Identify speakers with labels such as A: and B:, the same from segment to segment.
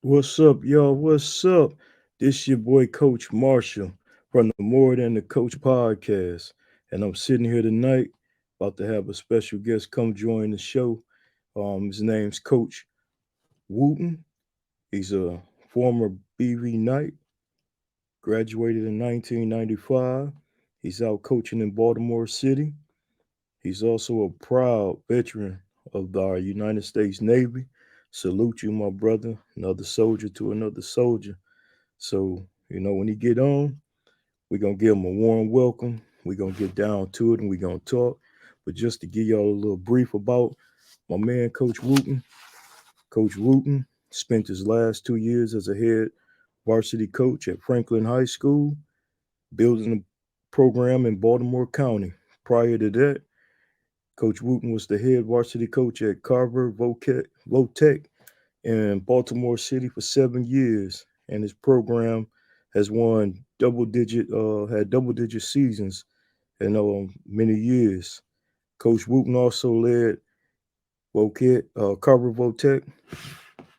A: What's up, y'all? What's up? This your boy Coach Marshall from the More Than the Coach podcast. And I'm sitting here tonight about to have a special guest come join the show. His name's Coach Wooten. He's a former BV Knight, graduated in 1995. He's out coaching in Baltimore City. He's also a proud veteran of our United States Navy. Salute you, my brother. Another soldier to another soldier. So, when he get on, we're gonna give him a warm welcome. We're gonna get down to it and we're gonna talk. But just to give y'all a little brief about my man, Coach Wooten. Coach Wooten spent his last 2 years as a head varsity coach at Franklin High School, building a program in Baltimore County. Prior to that, Coach Wooten was the head varsity coach at Carver Votech in Baltimore City for 7 years, and his program has had double digit seasons in many years. Coach Wooten also led Carver Votech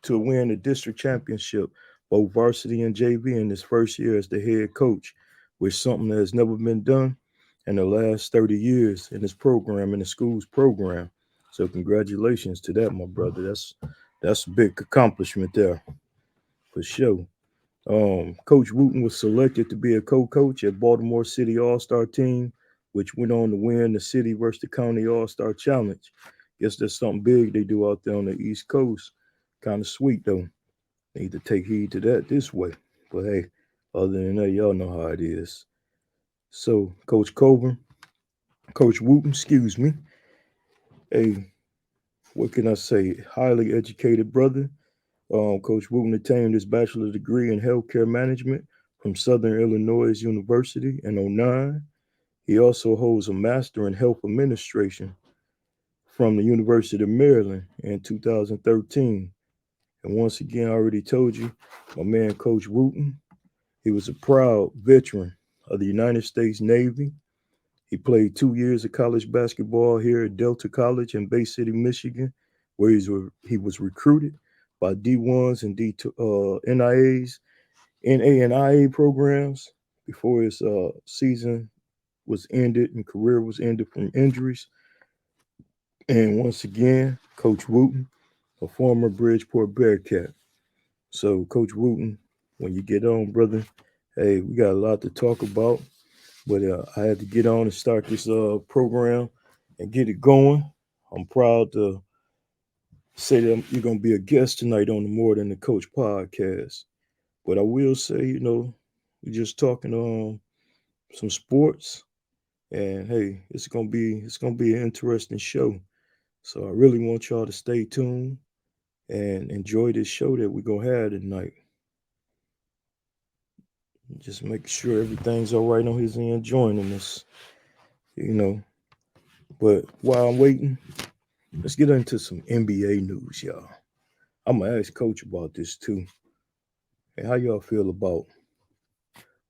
A: to win the district championship, both varsity and JV, in his first year as the head coach, which is something that has never been done in the last 30 years in his program, in the school's program. So congratulations to that, my brother. That's a big accomplishment there for sure. Coach Wooten was selected to be a co-coach at Baltimore City All-Star team, which went on to win the City versus the County All-Star Challenge. Guess that's something big they do out there on the East Coast. Kind of sweet though. Need to take heed to that this way. But hey, other than that, y'all know how it is. So, Coach Wooten, excuse me. Hey, what can I say? Highly educated brother. Coach Wooten attained his bachelor's degree in healthcare management from Southern Illinois University in '09. He also holds a master in health administration from the University of Maryland in 2013. And once again, I already told you, my man Coach Wooten, he was a proud veteran of the United States Navy. He played 2 years of college basketball here at Delta College in Bay City, Michigan, where he was recruited by D1s and NIAs, NA and IA programs before his season was ended and career was ended from injuries. And once again, Coach Wooten, a former Bridgeport Bearcat. So, Coach Wooten, when you get on, brother, hey, we got a lot to talk about. But I had to get on and start this program and get it going. I'm proud to say that you're going to be a guest tonight on the More Than the Coach podcast. But I will say, we're just talking some sports, and hey, it's gonna be an interesting show. So I really want y'all to stay tuned and enjoy this show that we're gonna have tonight. Just make sure everything's all right on his end joining us, you know. But while I'm waiting, let's get into some NBA news, y'all. I'm gonna ask Coach about this too. And how y'all feel about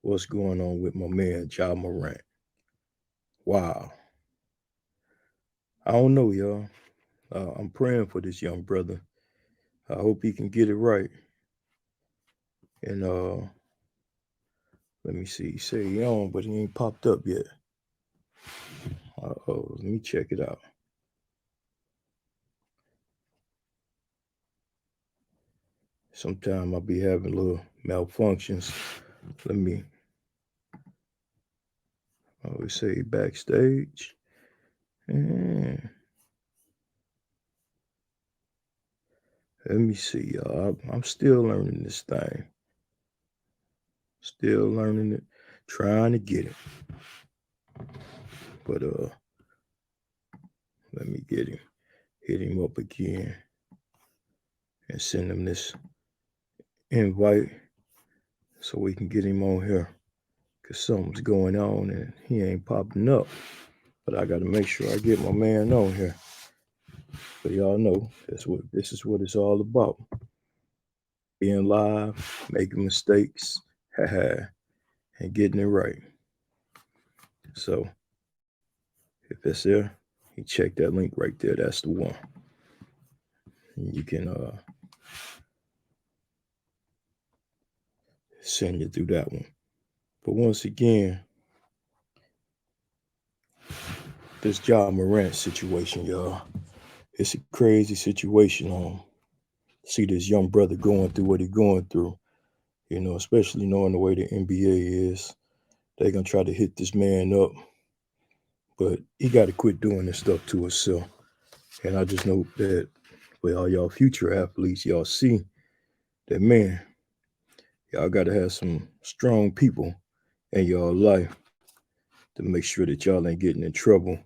A: what's going on with my man Ja Morant? Wow, I don't know, y'all. I'm praying for this young brother. I hope he can get it right. And let me see. He say he on, but he ain't popped up yet. Oh, let me check it out. Sometime I'll be having little malfunctions. Let me. I always say backstage. And let me see, y'all. I'm still learning this thing. Still learning it. Trying to get it. But let me get him. Hit him up again and send him this invite so we can get him on here. Cause something's going on and he ain't popping up. But I gotta make sure I get my man on here. But y'all know this is what it's all about. Being live, making mistakes, haha, and getting it right. So if it's there, you check that link right there. That's the one. And you can send you through that one. But once again, this Ja Morant situation, y'all, it's a crazy situation. See this young brother going through what he's going through. Especially knowing the way the NBA is, they're gonna try to hit this man up, but he got to quit doing this stuff to himself. And I just know that with all y'all future athletes, y'all see that man, y'all got to have some strong people in y'all life to make sure that y'all ain't getting in trouble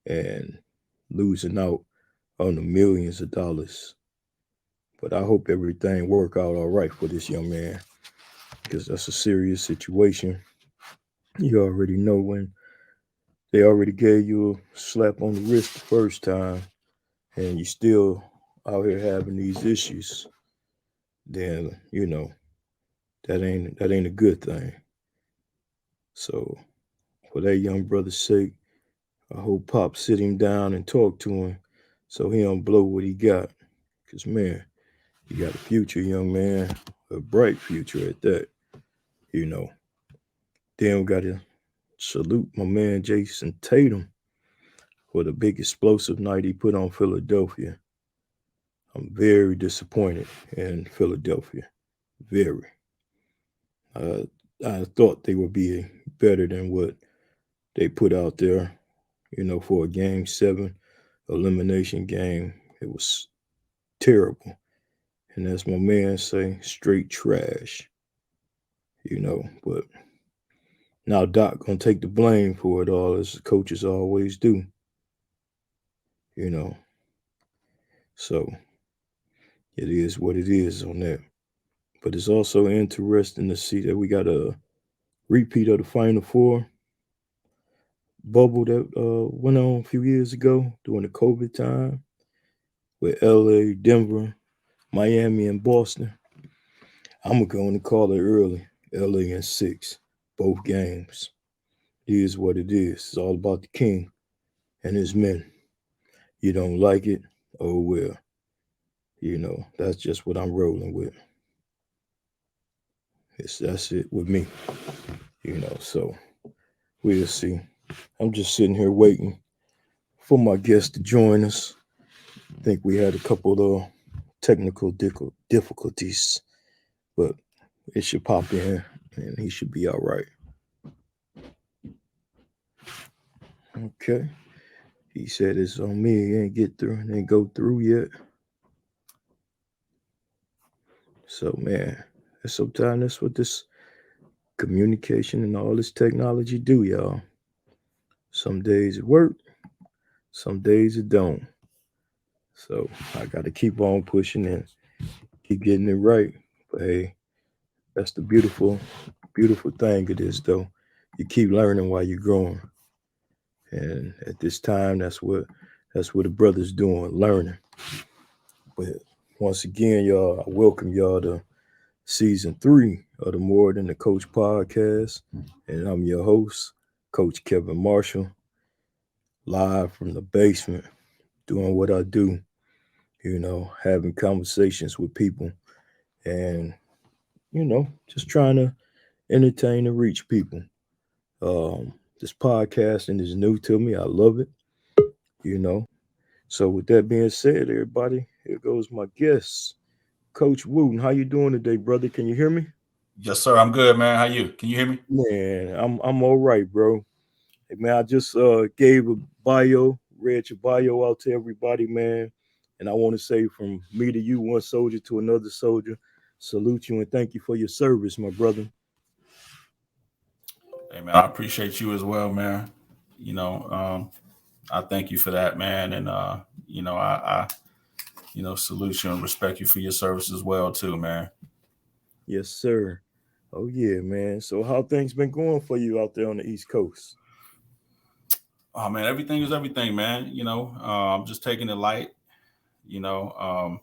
A: and losing out on the millions of dollars. But I hope everything work out all right for this young man because that's a serious situation. You already know when they already gave you a slap on the wrist the first time and you still out here having these issues, then that ain't a good thing. So for that young brother's sake, I hope Pop sit him down and talk to him so he don't blow what he got. Cause man, you got a future, young man, a bright future at that. You know. Then we gotta salute my man Jason Tatum for the big explosive night he put on Philadelphia. I'm very disappointed in Philadelphia. Very. Uh, I thought they would be better than what they put out there, for a game 7 elimination game. It was terrible. And as my man say, straight trash. But now Doc gonna take the blame for it all as coaches always do, you know. So it is what it is on that. But it's also interesting to see that we got a repeat of the Final Four bubble that went on a few years ago during the COVID time with LA, Denver, Miami, and Boston. I'm going to call it early. LA in 6, both games. It is what it is. It's all about the king and his men. You don't like it? Oh well. That's just what I'm rolling with. That's it with me. So we'll see. I'm just sitting here waiting for my guest to join us. I think we had a couple of technical difficulties, but it should pop in and he should be all right. Okay. He said it's on me. He ain't get through, ain't go through yet. So man, sometimes that's what this communication and all this technology do, y'all. Some days it work, some days it don't. So I got to keep on pushing and keep getting it right. But hey, that's the beautiful thing of this, though. You keep learning while you're growing, and at this time, that's what the brothers doing, learning. But once again, y'all, I welcome y'all to season 3 of the More Than the Coach podcast, and I'm your host, Coach Kevin Marshall, live from the basement, doing what I do. Having conversations with people, and just trying to entertain and reach people. This podcasting is new to me. I love it. You know. So with that being said, everybody, here goes my guest, Coach Wooten. How you doing today, brother? Can you hear me?
B: Yes, sir. I'm good, man. How you? Can you hear me?
A: Man, I'm all right, bro. Hey, man, I just gave a read your bio out to everybody, man. And I want to say from me to you, one soldier to another soldier, salute you and thank you for your service, my brother.
B: Hey, man. I appreciate you as well, man. You know, um, I thank you for that, man. And I salute you and respect you for your service as well, too, man.
A: Yes, sir. Oh yeah, man. So how things been going for you out there on the East Coast?
B: Oh man, everything is everything, man. I'm just taking it light. You know, um,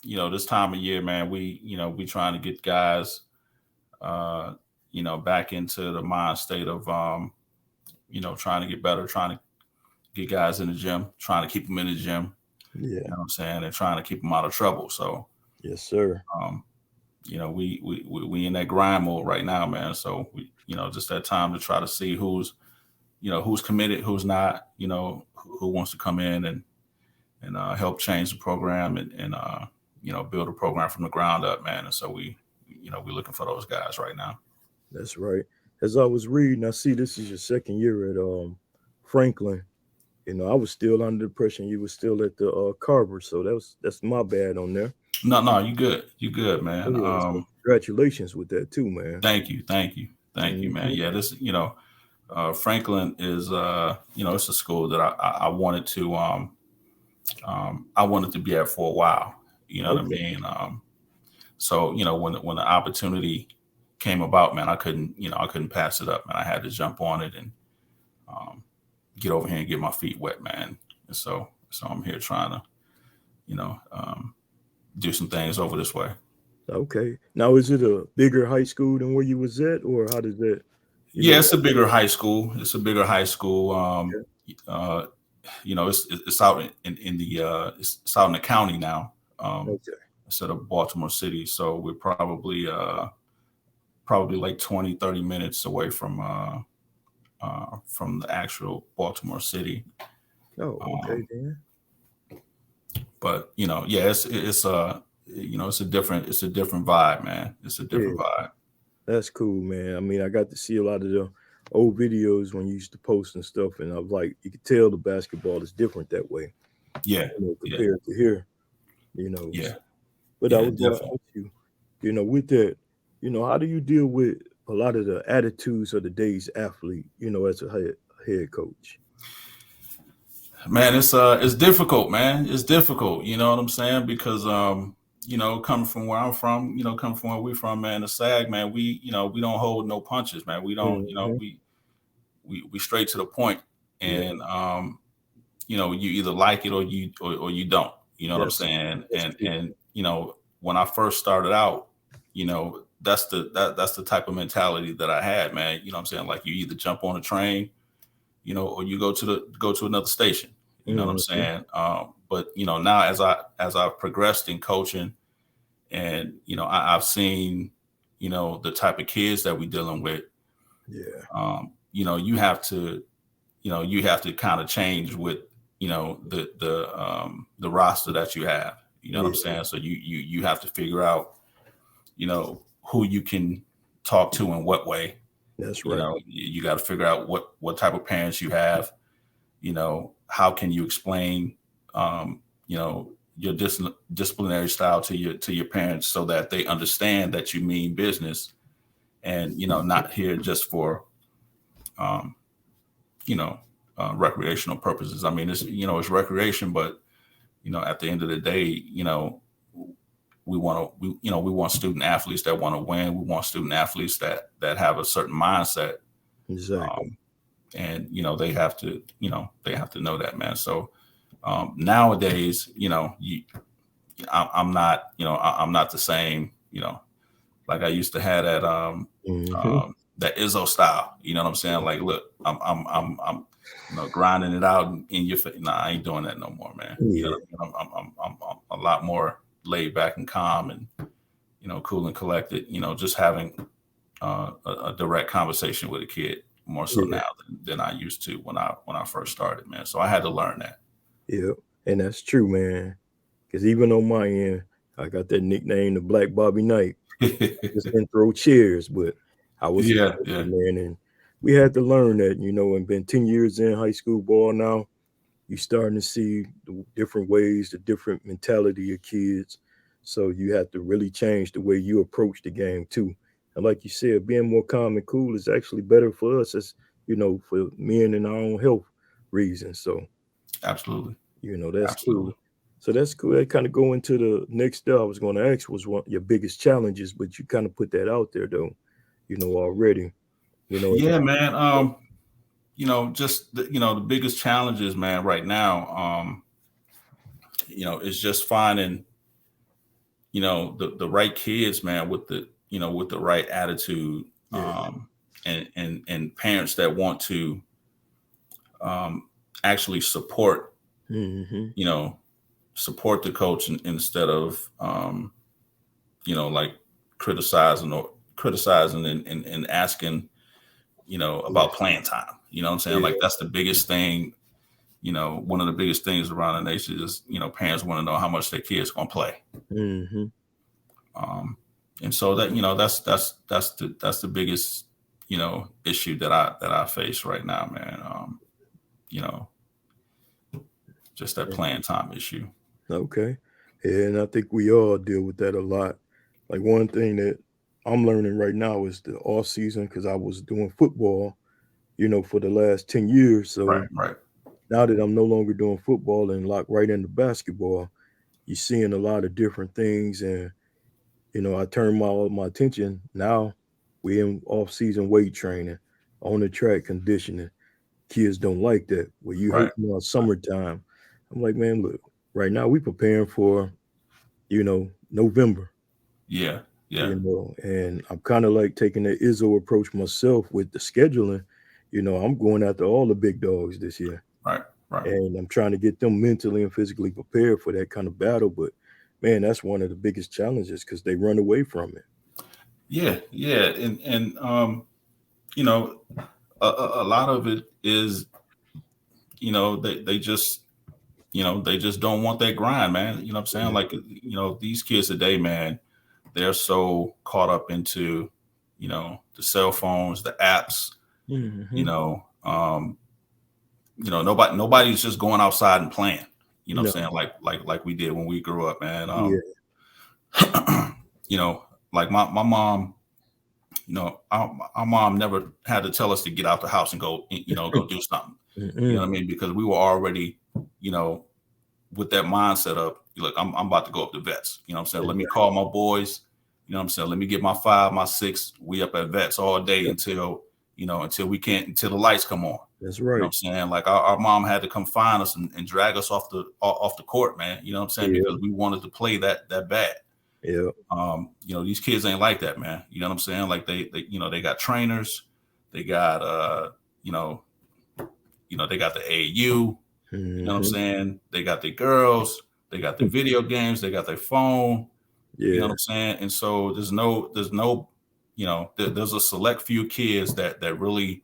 B: this time of year, man, we trying to get guys, uh, back into the mind state of, trying to get better, trying to get guys in the gym, trying to keep them in the gym.
A: Yeah.
B: You know what I'm saying? And trying to keep them out of trouble. So,
A: Yes, sir.
B: um, we in that grind mode right now, man. So just that time to try to see who's committed, who's not, who wants to come in and help change the program and build a program from the ground up, man. And so we're looking for those guys right now.
A: That's right. As I was reading, I see this is your second year at Franklin. I was still under the impression you were still at the Carver, so that's my bad on there.
B: No, you good,
A: Oh
B: man.
A: yeah, so congratulations with that too, man.
B: Thank you, man.
A: Hmm.
B: Yeah, this Franklin is it's a school that I wanted to be at for a while. You know what I
A: Okay.
B: mean? So when the opportunity came about, man, I couldn't pass it up, man. I had to jump on it and um, get over here and get my feet wet, man. And so I'm here trying to do some things over this way.
A: Okay. Now, is it a bigger high school than where you was at, or how does that,
B: Yeah, it's a
A: operate?
B: bigger high school. It's a bigger high school. Uh, it's out in the it's out in the county now,
A: Okay.
B: instead of Baltimore City. So we're probably like 20-30 minutes away from the actual Baltimore City.
A: Oh, okay
B: Um,
A: then.
B: but yeah, it's a different vibe, man. It's a
A: Yeah,
B: different vibe.
A: that's cool, man. I mean, I got to see a lot of the old videos when you used to post and stuff, and I was like, you could tell the basketball is different that way,
B: Yeah, yeah,
A: compared to here.
B: yeah,
A: So, but I
B: yeah,
A: was going to
B: definitely.
A: ask you, with that, how do you deal with a lot of the attitudes of the day's athlete, as a head coach?
B: Man, it's difficult, man. It's difficult. You know what I'm saying? Because coming from where I'm from, coming from where we're from, man, the SAG, man, we don't hold no punches, man. We don't,
A: Hmm.
B: we straight to the point,
A: Yeah,
B: and you either like it or you don't. You know what I'm
A: that's
B: saying?
A: that's true.
B: And when I first started out, that's the type of mentality that I had, man. You know what I'm saying? Like you either jump on a train, or you go to another station. You know what I'm
A: Hmm.
B: saying? But now as I've progressed in coaching, and I've seen the type of kids that we're dealing with.
A: Yeah,
B: You have to kind of change with the roster that you have. You know what I'm
A: yeah,
B: saying? So you have to figure out who you can talk to in what way.
A: that's right.
B: You got to figure out what type of parents you have. How can you explain um, you know your disciplinary style to your parents so that they understand that you mean business, and not here just for um, you know recreational purposes. I mean, it's recreation, but at the end of the day, we want student athletes that want to win. We want student athletes that have a certain mindset,
A: Exactly.
B: um, and they have to know that, man. So nowadays, I'm not, I'm not the same, like I used to have
A: Hmm.
B: that Izzo style. You know what I'm saying? Like, look, I'm grinding it out in your face. Nah, I ain't doing that no more, man. You know
A: Yeah,
B: what I mean? I'm a lot more laid back and calm and cool and collected. Just having a direct conversation with a kid more so
A: yeah,
B: now than I used to when I first started, man. So I had to learn that.
A: yeah, and that's true, man. Because even on my end, I got that nickname, the Black Bobby Knight. Just didn't throw chairs, but I was
B: Yeah,
A: successful,
B: yeah,
A: man, and we had to learn that, and been 10 years in high school ball now. You starting to see the different ways, the different mentality of kids. So you have to really change the way you approach the game too. And like you said, being more calm and cool is actually better for us as for men and our own health reasons. So
B: absolutely,
A: that's
B: absolutely.
A: cool. So that's cool. That kind of go into the next step I was going to ask was what your biggest challenges, but you kind of put that out there though, already. In the
B: Yeah, man. Just the biggest challenges, man, right now, is just finding, the right kids, man, with the right attitude,
A: yeah.
B: and parents that want to um, actually support,
A: Hmm.
B: you know, support the coach instead of, like criticizing and asking,
A: Yeah.
B: about playing time. You know what I'm saying? Like
A: Yeah.
B: that's the biggest thing. One of the biggest things around the nation is, parents want to know how much their kids gonna play.
A: Mm-hmm.
B: Um, and so that's the biggest, issue that I face right now, man. You know, just that playing time issue.
A: Okay. Yeah, and I think we all deal with that a lot. Like one thing that I'm learning right now is the off season because I was doing football, for the last 10 years.
B: Right,
A: So
B: right,
A: now that I'm no longer doing football and locked right into basketball, you're seeing a lot of different things. And, I turn all my attention now. We in off season weight training, on the track conditioning. Kids don't like that. Well, you
B: right.
A: hate me on summertime. I'm like, man, look, right now we preparing for November,
B: Yeah, yeah.
A: and I'm kind of like taking the Izzo approach myself with the scheduling. I'm going after all the big dogs this year,
B: Right, right.
A: and I'm trying to get them mentally and physically prepared for that kind of battle. But man, that's one of the biggest challenges because they run away from it.
B: Yeah, yeah. And you know, a lot of it is, they just don't want that grind, man. You know what I'm saying?
A: Mhm.
B: Like, these kids today, man, they're so caught up into, the cell phones, the apps, you
A: Mhm.
B: know, um, nobody's just going outside and playing. You know what
A: No.
B: I'm saying? Like we did when we grew up, man.
A: Yeah.
B: You know, like my mom, our mom never had to tell us to get out the house and go do something. You know what
A: Mm-mm.
B: I mean? Because we were already, you know, with that mindset of, look, I'm about to go up to vets. You know what I'm saying? Let me call my boys. You know what I'm saying? Let me get my 5, my 6. We up at vets all day until we can't, until the lights come on.
A: That's
B: You know
A: right.
B: what I'm saying? Like our mom had to come find us and drag us off the court, man. You know what I'm saying?
A: Yeah.
B: Because we wanted to play that bad.
A: Yeah.
B: These kids ain't like that, man. You know what I'm saying? Like they got trainers, they got you know, they got the AU. You know what I'm
A: Mhm.
B: saying? They got their girls, they got their video games, they got their phone. You know what
A: Yeah.
B: I'm saying? And so there's no, there's a select few kids that really,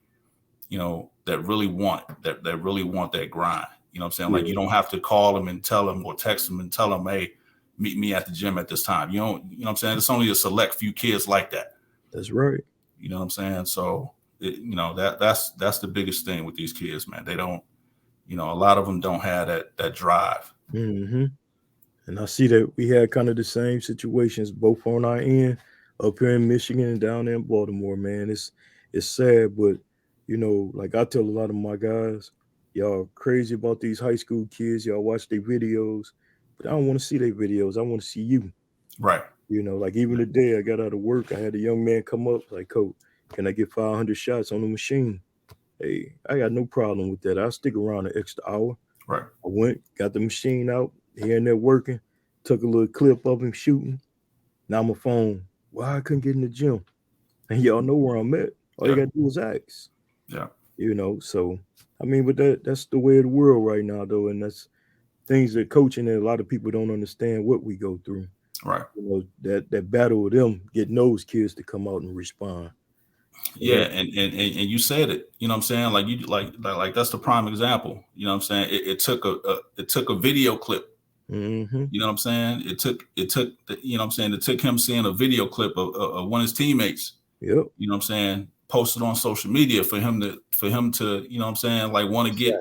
B: that really want that grind. You know what I'm saying? Like
A: Yeah.
B: you don't have to call them and tell them or text them and tell them, hey, meet me at the gym at this time. You know what I'm saying? It's only a select few kids like that.
A: That's right.
B: You know what I'm saying? So that's the biggest thing with these kids, man. They don't, a lot of them don't have that drive.
A: Hmm. And I see that we had kind of the same situations both on our end up here in Michigan and down there in Baltimore, man. It's sad, but like I tell a lot of my guys, y'all crazy about these high school kids. Y'all watch their videos, but I don't want to see their videos. I want to see you.
B: Right.
A: Like even today, I got out of work. I had a young man come up like, "Coach, can I get 500 shots on the machine?" Hey, I got no problem with that. I'll stick around an extra hour.
B: Right.
A: I went, got the machine out, here and there working, took a little clip of him shooting. Now my phone. Why I couldn't get in the gym? And y'all know where I'm at. All you
B: Yeah.
A: gotta do is ask.
B: Yeah.
A: So I mean, but that's the way of the world right now though, and that's things that coaching that a lot of people don't understand what we go through.
B: Right.
A: That battle with them getting those kids to come out and respond. And
B: Yeah. And you said it. You know what I'm saying? Like you like that's the prime example. You know what I'm saying? It took a video clip.
A: mm-hmm.
B: You know what I'm saying? You know what I'm saying? It took him seeing a video clip of one of his teammates.
A: Yep.
B: You know what I'm saying? Posted on social media for him to you know what I'm saying, like want to get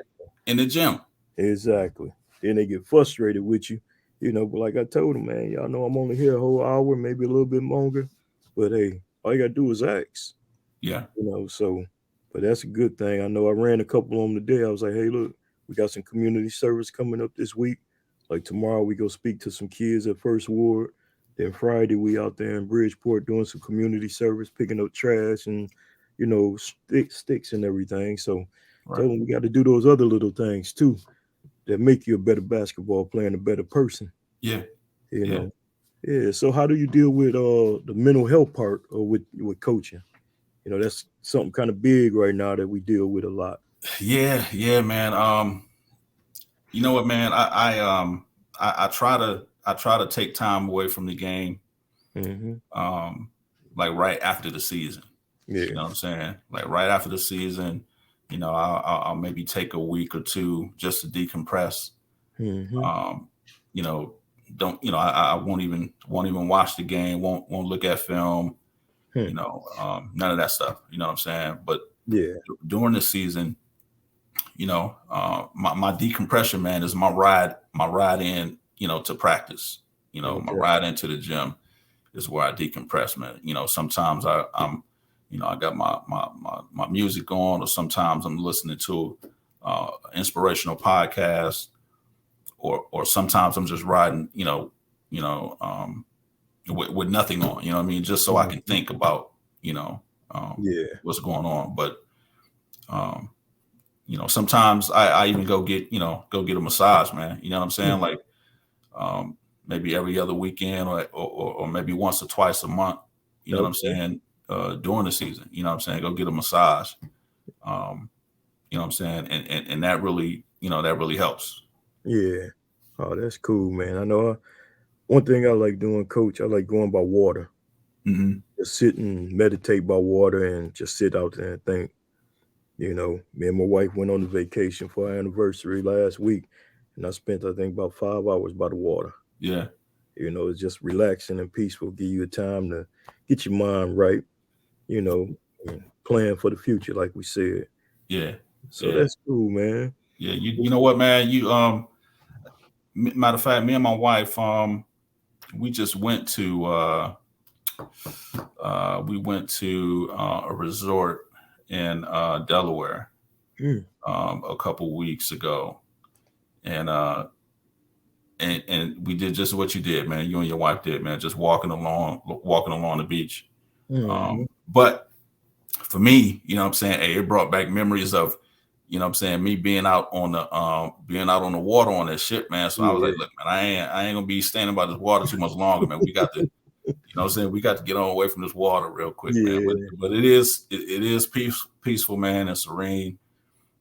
B: in the gym.
A: Exactly. Then they get frustrated with you, but like I told them, man, y'all know I'm only here a whole hour, maybe a little bit longer. But hey, all you gotta do is ask,
B: Yeah.
A: so but that's a good thing. I know I ran a couple on today. I was like, hey, look, we got some community service coming up this week. Like tomorrow we go speak to some kids at First Ward. Then Friday we out there in Bridgeport doing some community service, picking up trash and sticks and everything. So
B: Right.
A: told them we got to do those other little things too that make you a better basketball player and a better person.
B: Yeah.
A: You
B: Yeah.
A: know, yeah. So how do you deal with the mental health part or with coaching? That's something kind of big right now that we deal with a lot.
B: Yeah. Yeah, man. You know what, man? I try to take time away from the game.
A: Hmm.
B: like right after the season. You
A: Yeah.
B: know what I'm saying? Like right after the season, I'll maybe take a week or two just to decompress.
A: Mm-hmm.
B: Um, you know, don't I won't even watch the game. Won't look at film.
A: Hmm.
B: None of that stuff. You know what I'm saying? But
A: Yeah.
B: during the season, my decompression, man, is my ride in, to practice. My
A: Okay.
B: ride into the gym is where I decompress, man. Sometimes I got my music on, or sometimes I'm listening to inspirational podcast, or sometimes I'm just riding, with nothing on, you know what I mean? Just so I can
A: Mhm.
B: think about, you know, um,
A: Yeah.
B: what's going on. But, um, sometimes I even go get a massage, man. You know what I'm
A: Hmm.
B: saying? Like, um, maybe every other weekend, or maybe once or twice a month, you know what I'm
A: Okay.
B: saying? During the season, you know what I'm saying? Go get a massage. Um, you know what I'm saying? And that really helps.
A: Yeah. Oh, that's cool, man. I know one thing I like doing, coach, I like going by water.
B: Hmm.
A: Just sit and meditate by water and just sit out there and think. Me and my wife went on a vacation for our anniversary last week, and I spent, I think, about 5 hours by the water.
B: Yeah.
A: It's just relaxing and peaceful, give you a time to get your mind right, you know, and plan for the future, like we said.
B: Yeah.
A: So
B: Yeah.
A: that's cool, man.
B: Yeah. You know what, man? Matter of fact, me and my wife, we just went to a resort in Delaware,
A: Mm,
B: a couple weeks ago, and and we did just what you did, man. You and your wife did, man. Just walking along the beach.
A: mhm.
B: But for me, you know what I'm saying, hey, it brought back memories of, what I'm saying, me being out on the water on that ship, man. So I was like,
A: Yeah,
B: look, man, I ain't gonna be standing by this water too much longer, man. We got to, what I'm saying, we got to get on away from this water real quick, man. But
A: yeah,
B: it is peaceful, man, and serene.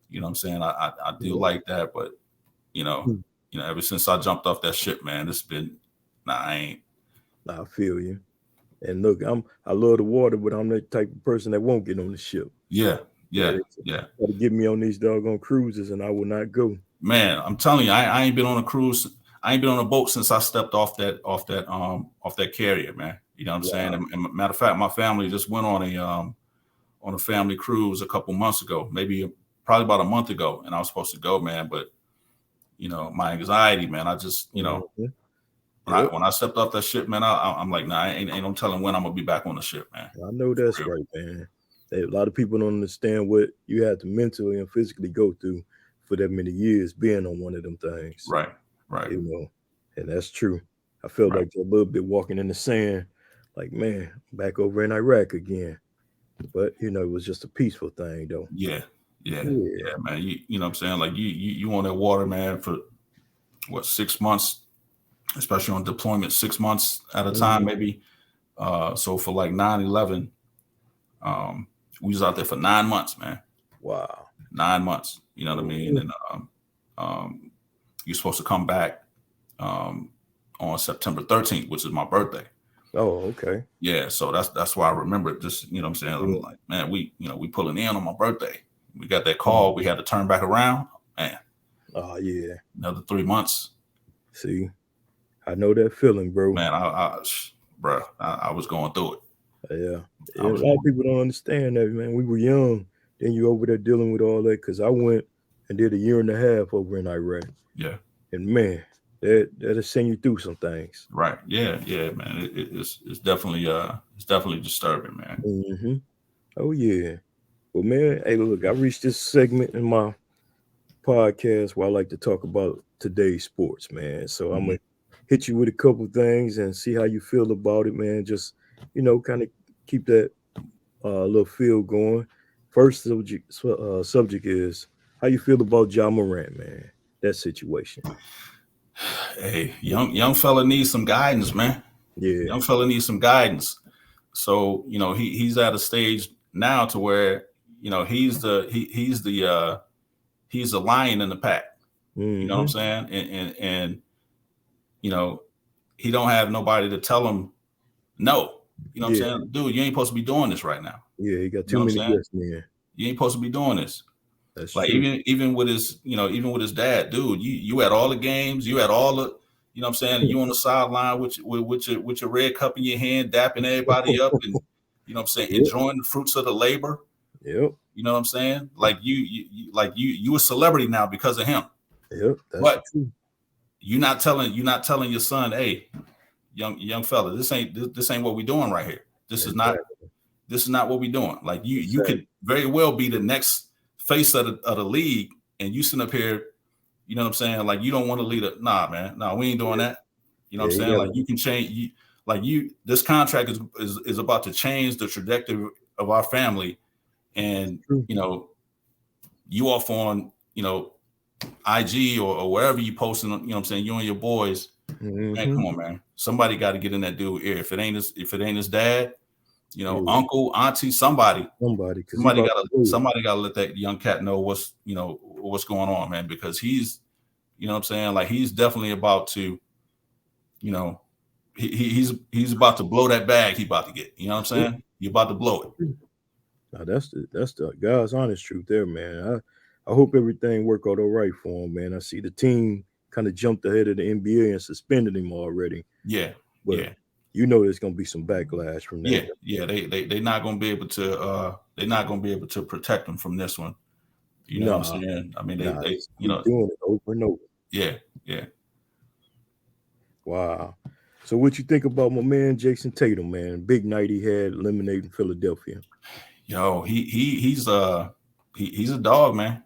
B: You know what I'm saying? I do
A: yeah.
B: like that, but you know,
A: Mm.
B: ever since I jumped off that ship, man, it's been, nah, I ain't.
A: I feel you. And look, I love the water, but I'm that type of person that won't get on the ship.
B: Yeah,
A: Yeah,
B: yeah,
A: they
B: yeah.
A: try to get me on these doggone cruises, and I will not go.
B: Man, I'm telling you, I ain't been on a cruise. I ain't been on a boat since I stepped off that carrier, man. You know what I'm saying?
A: Wow.
B: And matter of fact, my family just went on a family cruise a couple months ago, maybe probably about a month ago, and I was supposed to go, man. But my anxiety, man, I just,
A: Mhm.
B: when I
A: Yep,
B: when I stepped off that ship, man, I'm like, nah, ain't no telling when I'm gonna be back on the ship, man.
A: I know
B: For
A: that's
B: real.
A: right, man. A lot of people don't understand what you have to mentally and physically go through for that many years being on one of them things,
B: Right, right,
A: you know, and that's true. I felt
B: right.
A: like a little bit walking in the sand, like, man, back over in Iraq again. But, it was just a peaceful thing, though.
B: Yeah, yeah,
A: Yeah.
B: yeah, man. You know what I'm saying? Like you on that water, man, for what, 6 months, especially on deployment, 6 months at a time,
A: Mhm.
B: maybe. So for like 9/11, um, we was out there for 9 months, man.
A: Wow.
B: 9 months. You know what I mean?
A: Mhm.
B: And um, you're supposed to come back um, on September 13th, which is my birthday.
A: Oh, okay.
B: Yeah, so that's why I remember it. Just, what I'm saying,
A: Yeah.
B: I'm like, man, we pulling in on my birthday. We got that call. We
A: Mhm.
B: had to turn back around. Man,
A: Oh, yeah.
B: another 3 months.
A: See, I know that feeling, bro.
B: Man, bro, I was going through it.
A: Yeah.
B: I
A: Yeah, a
B: was
A: lot of
B: going.
A: people don't understand that, man. We were young. Then you over there dealing with all that. Cause I went and did a year and a half over in Iraq.
B: Yeah,
A: And man, that'll send you through some things.
B: right. Yeah, yeah, man. It's definitely disturbing, man.
A: Hmm. Oh yeah. Well, man, hey, look, I reached this segment in my podcast where I like to talk about today's sports, man. So I'm
B: Hmm.
A: gonna hit you with a couple things and see how you feel about it, man. Just kind of keep that little feel going. First subject is how you feel about Ja Morant, man. That situation.
B: Hey, young fella needs some guidance, man.
A: Yeah.
B: Young fella needs some guidance. So he's at a stage now to where he's the lion in the pack. You know what I'm
A: Hmm.
B: saying? And you know he don't have nobody to tell him no. You know what I'm
A: Yeah,
B: saying? Dude, you ain't supposed to be doing this right now.
A: yeah, he got
B: You know
A: too
B: what I'm
A: many
B: saying?
A: yes men.
B: You ain't supposed to be doing this.
A: That's
B: Like
A: true.
B: even with his, even with his dad, dude, you at all the games, you at all the, you know what I'm saying? You on the sideline with your red cup in your hand, dapping everybody up and you know what I'm saying,
A: Yep,
B: enjoying the fruits of the labor.
A: yep,
B: You know what I'm saying? Like you a celebrity now because of him.
A: yep. That's the
B: But
A: truth.
B: you're not telling your son, hey, young fella, this ain't what we doing right here. This is not
A: Exactly.
B: this is not what we doing. Like you
A: Exactly.
B: could very well be the next face of the league, and you sit up here, you know what I'm saying? Like you don't want to lead a nah, man. No, we ain't doing
A: Yeah,
B: that. You know what
A: yeah.
B: I'm
A: He
B: saying?
A: got
B: Like you can change this contract is about to change the trajectory of our family. And
A: true.
B: you off on, IG or wherever you posting, you know what I'm saying, you and your boys, man,
A: Mm-hmm.
B: come on, man. Somebody got to get in that dude ear. If it ain't his dad,
A: Yeah,
B: uncle, auntie, somebody,
A: somebody, because he
B: somebody
A: about
B: gotta
A: to do it.
B: somebody gotta let that young cat know what's going on, man, because he's, you know what I'm saying, like he's definitely about to, you know, he's about to blow that bag he about to get. You know what I'm
A: Yep.
B: saying? He about to blow it.
A: Now that's the God's honest truth there, man. I hope everything work out all right for him, man. I see the team kind of jumped ahead of the NBA and suspended him already,
B: Yeah,
A: but
B: yeah,
A: there's gonna be some backlash from that.
B: yeah, yeah. They not gonna be able to protect him from this one. You know what I'm
A: Nah,
B: saying? I mean,
A: nah,
B: they
A: just keep doing it over and over.
B: yeah, yeah.
A: Wow. So what you think about my man Jason Tatum, man? Big night he had eliminating Philadelphia.
B: Yo, he's a dog, man.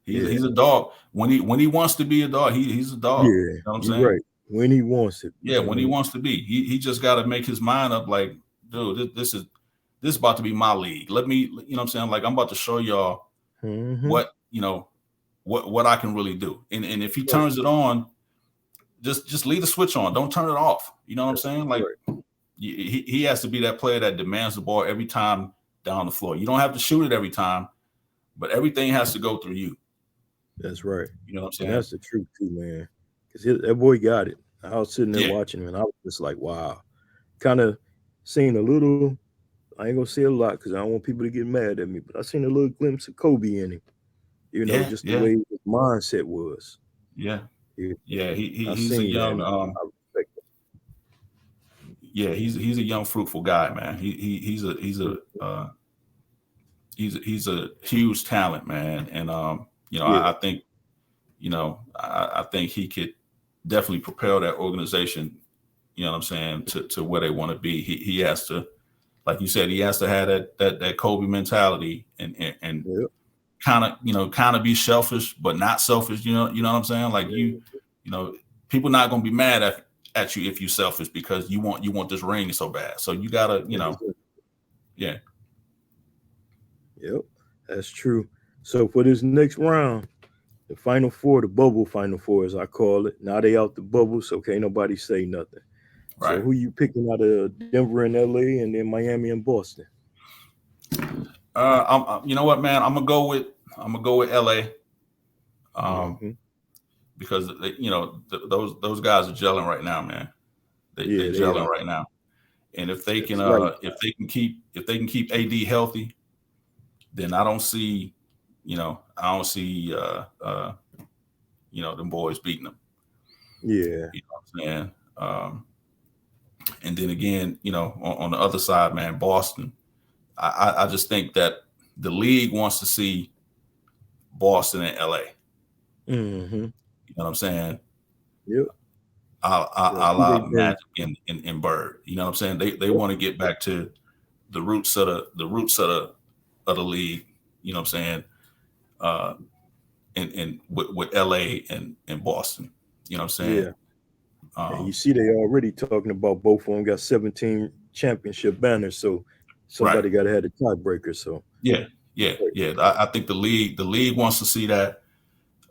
A: Yeah,
B: He's a dog. When he wants to be a dog, he's a dog.
A: yeah,
B: You know what I'm
A: you're
B: saying?
A: right. When he wants it,
B: Yeah, when he wants to be. He just got to make his mind up like, dude, this is about to be my league. Let me, you know what I'm saying? Like I'm about to show y'all
A: mm-hmm.
B: what, what I can really do. And if he
A: Right,
B: turns it on, just leave the switch on. Don't turn it off. You know what I'm saying? Like
A: right.
B: he has to be that player that demands the ball every time down the floor. You don't have to shoot it every time, but everything has to go through you.
A: That's right.
B: You know what I'm
A: And
B: saying?
A: that's the truth too, man. Because that boy got it. I was sitting there
B: Yeah.
A: watching him, and I was just like, wow. Kind of seen a little. I ain't gonna say a lot because I don't want people to get mad at me, but I seen a little glimpse of Kobe in him.
B: Yeah.
A: Just the
B: Yeah.
A: way his mindset was.
B: Yeah.
A: You
B: Yeah.
A: I
B: He's a
A: seen that,
B: young
A: and I respect
B: yeah, he's a young fruitful guy, man.
A: it.
B: He's a huge talent, man. And
A: Yeah,
B: I think I think he could definitely propel that organization, you know what I'm saying, to where they want to be. He has to, like you said, he has to have that Kobe mentality and
A: yeah,
B: kind of be selfish, but not selfish. You know what I'm saying? Like you know, people not gonna be mad at you if you selfish because you want this ring so bad. So you gotta,
A: yeah.
B: yeah,
A: Yep, that's true. So for this next round, the final four, the bubble final four, as I call it. Now they out the bubble, so can't nobody say nothing. So
B: right.
A: who you picking out of Denver and LA, and then Miami and Boston?
B: You know what, man? I'm gonna go with LA. Um,
A: Hmm.
B: because those guys are gelling right now, man. They
A: Yeah, they
B: gelling
A: are.
B: right now. And if they can
A: It's right.
B: keep AD healthy, then I don't see them boys beating them.
A: Yeah,
B: You know what I'm saying? And then again, on the other side, man, Boston. I just think that the league wants to see Boston and LA.
A: hmm,
B: You know what I'm saying?
A: yep. Yeah,
B: A
A: who they
B: la
A: bring?
B: Magic in Bird. You know what I'm saying? They want to get back to the roots of the league. You know what I'm saying? Uh, and with LA and Boston. You know what I'm saying?
A: Yeah, and you
B: Um,
A: see they already talking about both of them got 17 championship banners, so
B: right.
A: somebody got to have the tiebreaker. So
B: Yeah. Yeah. Yeah. I think the league wants to see that.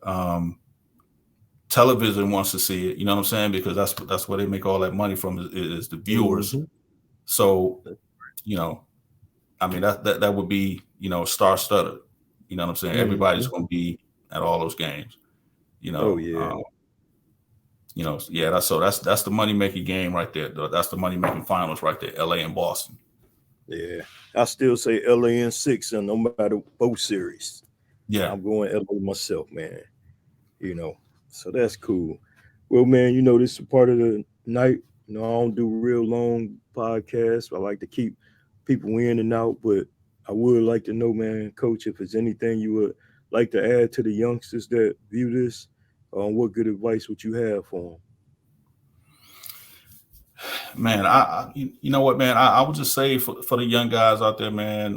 B: Um, Television wants to see it. You know what I'm saying? Because that's where they make all that money from is the viewers.
A: hmm,
B: So you know, I mean that would be star studded. You know what I'm saying? Everybody's
A: hmm.
B: going to be at all those games. You
A: Oh
B: know,
A: yeah,
B: Yeah, that's the money making game right there. That's the money making finals right there. LA and Boston.
A: Yeah, I still say LA in six, and no matter both series,
B: Yeah,
A: I'm going LA myself, man. So that's cool. Well, man, this is part of the night. I don't do real long podcasts. I like to keep people in and out, but I would like to know, man, Coach, if there's anything you would like to add to the youngsters that view this, what good advice would you have for
B: man. You know what, man? I would just say for the young guys out there, man.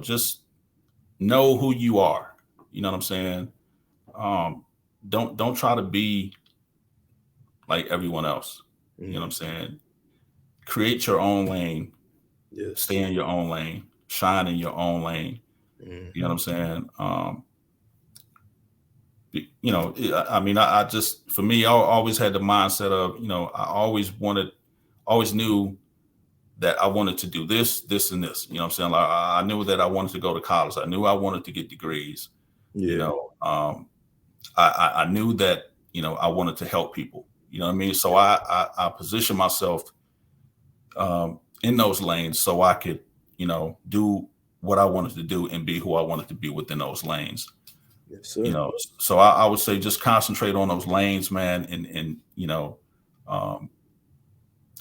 B: Just know who you are. You know what I'm saying? Um, don't try to be like everyone else. You know what I'm
A: them?
B: saying? Create your own lane. Stay
A: Yes.
B: in your own lane. Shine in your own lane. You know what
A: Hmm.
B: I'm saying? I mean, I just, for me, I always had the mindset of, I always knew that I wanted to do this, this, and this. You know what I'm saying? Like, I knew that I wanted to go to college. I knew I wanted to get degrees. You
A: Yeah.
B: know, I knew that, I wanted to help people. You know what I mean? So I positioned myself in those lanes so I could, do what I wanted to do and be who I wanted to be within those lanes.
A: Yes,
B: you
A: sir.
B: know so I would say just concentrate on those lanes, man, and um,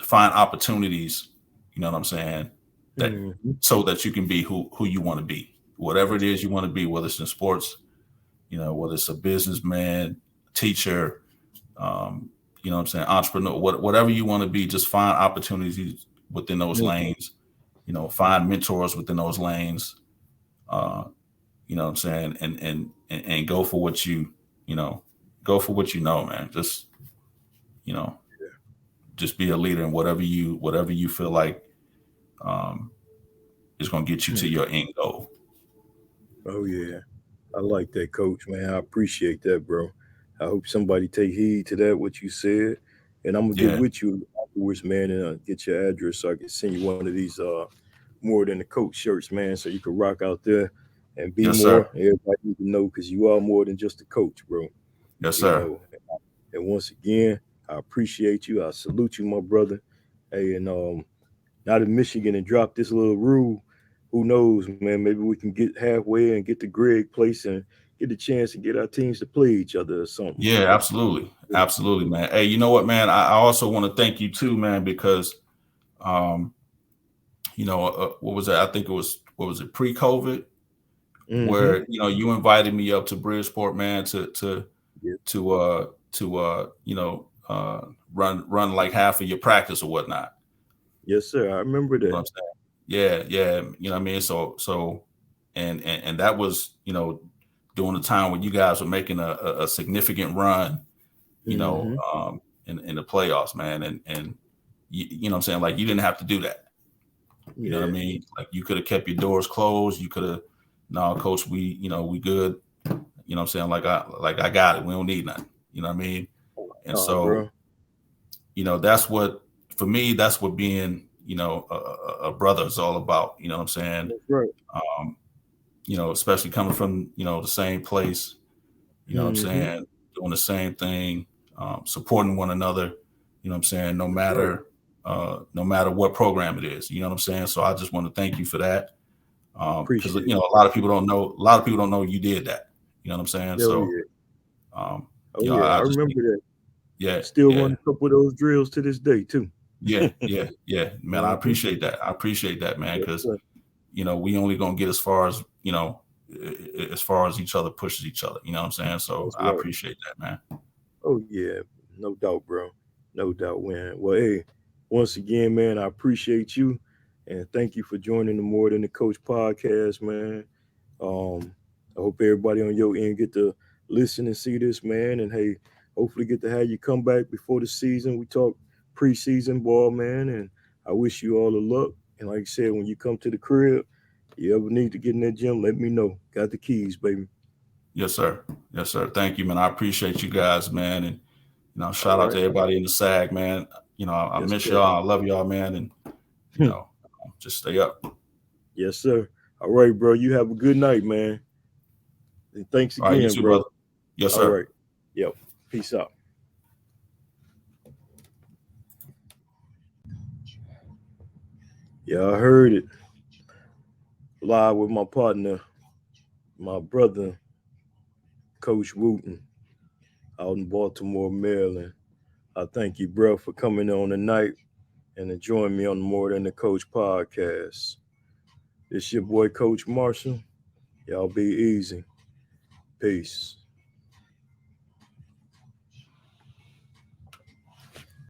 B: find opportunities, you know what I'm saying, that
A: Hmm.
B: so that you can be who you want to be, whatever it is you want to be, whether it's in sports, whether it's a businessman, teacher, um, you know what I'm saying, entrepreneur, whatever you want to be. Just find opportunities within those lanes, find mentors within those lanes, uh, you know what I'm saying, and go for what you know, go for what man. You know, just be a leader in whatever you feel like um, is going to get you to your end goal.
A: Oh yeah. I like that, Coach, man. I appreciate that, bro. I hope somebody take heed to that, what you said. And I'm gonna get
B: Yeah,
A: with you afterwards, man, and get your address so I can send you one of these more than the coach shirts, man, so you can rock out there and be
B: yes, sir.
A: more. Everybody need to know because you are more than just a coach, bro.
B: Yes,
A: You
B: sir.
A: know. And once again, I appreciate you. I salute you, my brother. Hey, and now that Michigan and dropped this little rule, who knows, man? Maybe we can get halfway and get to Greg place and get a chance to get our teams to play each other or something.
B: Yeah, absolutely, absolutely, man. Hey, you know what, man? I also want to thank you too, man, because um, what was that? I think it was, what was it, pre-COVID,
A: Mm-hmm.
B: where you invited me up to Bridgeport, man,
A: Yeah.
B: to run like half of your practice or whatnot.
A: Yes, sir. I remember
B: You know what
A: that.
B: I'm saying? Yeah, yeah. You know what I mean? So and that was, during the time when you guys were making a significant run,
A: Mm-hmm.
B: in the playoffs, man. And you know what I'm saying? Like, you didn't have to do that. You know what I
A: Yeah.
B: mean? Like, you could have kept your doors closed. You could have, no, coach, we good. You know what I'm saying? Like I got it. We don't need nothing. You know what I mean? And
A: Oh,
B: so,
A: bro.
B: that's what, for me, that's what being, a brother is all about. You know what I'm saying?
A: That's right.
B: Um, especially coming from, the same place, you know what I'm
A: Mm-hmm.
B: saying, doing the same thing, supporting one another, you know what I'm saying,
A: That's right.
B: no matter what program it is, you know what I'm saying? So I just want to thank you for that. Because
A: Appreciate it.
B: a lot of people don't know, you did that. You know what I'm saying?
A: Oh
B: So
A: yeah.
B: um,
A: Oh yeah. I
B: I just think,
A: remember that.
B: yeah,
A: Still
B: yeah,
A: run a couple of those drills to this day too.
B: yeah, man. I
A: Mm-hmm.
B: appreciate that. I appreciate that, man,
A: Yes,
B: because
A: sir.
B: we only gonna get as far as, as far as each other pushes each other. You know what I'm saying? So
A: That's
B: I
A: right.
B: appreciate that, man.
A: Oh yeah, no doubt, bro. No doubt, man. Well, hey, once again, man, I appreciate you, and thank you for joining the More Than the Coach podcast, man. Um, I hope everybody on your end get to listen and see this, man, and hey, hopefully get to have you come back before the season. We talk preseason ball, man, and I wish you all the luck. And like I said, when you come to the crib, you ever need to get in that gym, let me know. Got the keys, baby.
B: Yes, sir. Yes, sir. Thank you, man. I appreciate you guys, man, and
A: All
B: shout out
A: right.
B: to everybody in the SAG, man. I
A: Yes,
B: miss
A: sir.
B: y'all. I love y'all, man, and just stay up.
A: Yes, sir. All right, bro. You have a good night, man. And thanks
B: All right, you
A: again,
B: too,
A: bro.
B: brother. Yes,
A: All
B: sir.
A: right. Yep. Peace out. Yeah, I heard it live with my partner, my brother, Coach Wooten, out in Baltimore, Maryland. I thank you, bro, for coming on tonight and to join me on the More Than the Coach podcast. It's your boy, Coach Marshall. Y'all be easy. Peace.